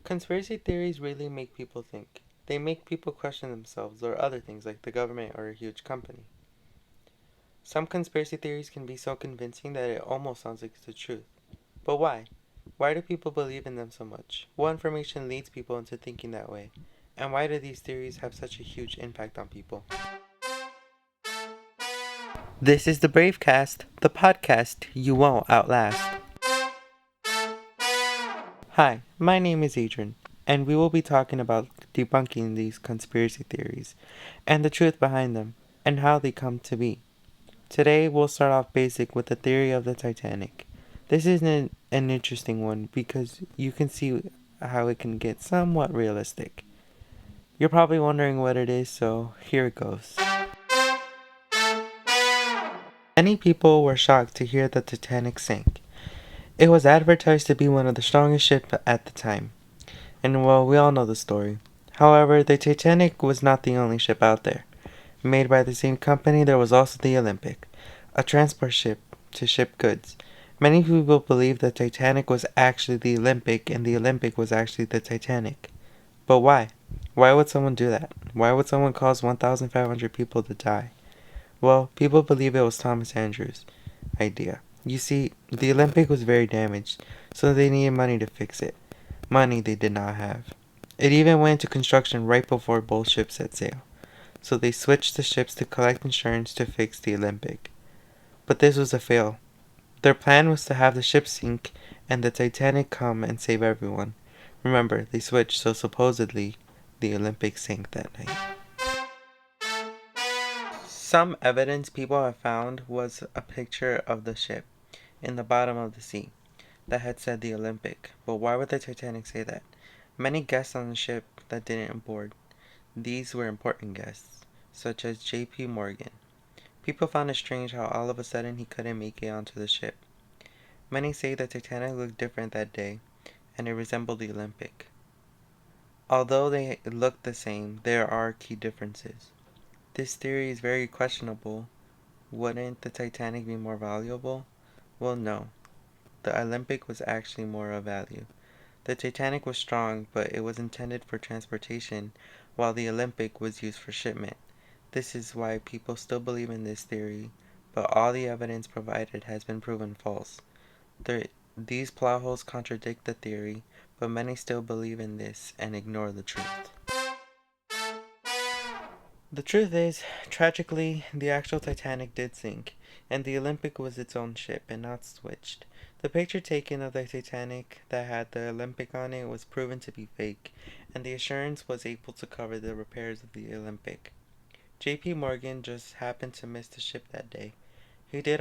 Conspiracy theories really make people think. They make people question themselves or other things like the government or a huge company. Some conspiracy theories can be so convincing that it almost sounds like it's the truth. But why? Why do people believe in them so much? What information leads people into thinking that way? And why do these theories have such a huge impact on people? This is the Bravecast, the podcast you won't outlast. Hi, my name is Adrian, and we will be talking about debunking these conspiracy theories and the truth behind them and how they come to be. Today, we'll start off basic with the theory of the Titanic. This is an interesting one because you can see how it can get somewhat realistic. You're probably wondering what it is, so here it goes. Many people were shocked to hear the Titanic sank. It was advertised to be one of the strongest ships at the time, and well, we all know the story. However, the Titanic was not the only ship out there. Made by the same company, there was also the Olympic, a transport ship to ship goods. Many people believe the Titanic was actually the Olympic and the Olympic was actually the Titanic. But why? Why would someone do that? Why would someone cause 1,500 people to die? Well, people believe it was Thomas Andrews' idea. You see, the Olympic was very damaged, so they needed money to fix it. Money they did not have. It even went into construction right before both ships set sail. So they switched the ships to collect insurance to fix the Olympic. But this was a fail. Their plan was to have the ship sink and the Titanic come and save everyone. Remember, they switched, so supposedly the Olympic sank that night. Some evidence people have found was a picture of the ship in the bottom of the sea that had said the Olympic. But why would the Titanic say that? Many guests on the ship that didn't board. These were important guests, such as J.P. Morgan. People found it strange how all of a sudden he couldn't make it onto the ship. Many say the Titanic looked different that day, and it resembled the Olympic. Although they look the same, there are key differences. This theory is very questionable. Wouldn't the Titanic be more valuable? Well, no. The Olympic was actually more of value. The Titanic was strong, but it was intended for transportation, while the Olympic was used for shipment. This is why people still believe in this theory, but all the evidence provided has been proven false. These plot holes contradict the theory, but many still believe in this and ignore the truth. The truth is, tragically, the actual Titanic did sink, and the Olympic was its own ship and not switched. The picture taken of the Titanic that had the Olympic on it was proven to be fake, and the assurance was able to cover the repairs of the Olympic. J.P. Morgan just happened to miss the ship that day. He did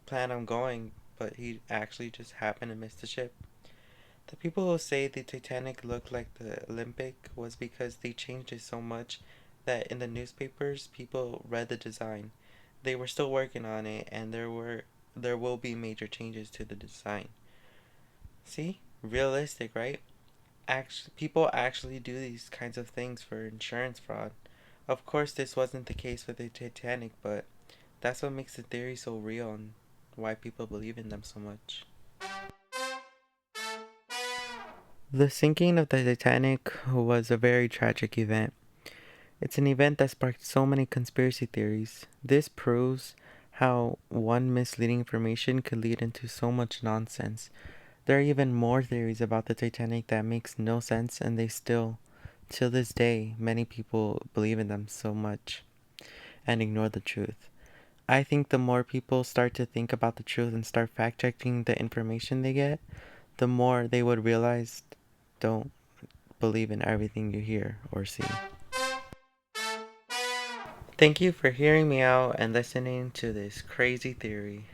plan on going, but he actually just happened to miss the ship. The people who say the Titanic looked like the Olympic was because they changed it so much that in the newspapers people read the design. They were still working on it and there will be major changes to the design. See? Realistic, right? People actually do these kinds of things for insurance fraud. Of course this wasn't the case with the Titanic, but that's what makes the theory so real and why people believe in them so much. The sinking of the Titanic was a very tragic event. It's an event that sparked so many conspiracy theories. This proves how one misleading information could lead into so much nonsense. There are even more theories about the Titanic that makes no sense and they still, till this day, many people believe in them so much and ignore the truth. I think the more people start to think about the truth and start fact checking the information they get, the more they would realize don't believe in everything you hear or see. Thank you for hearing me out and listening to this crazy theory.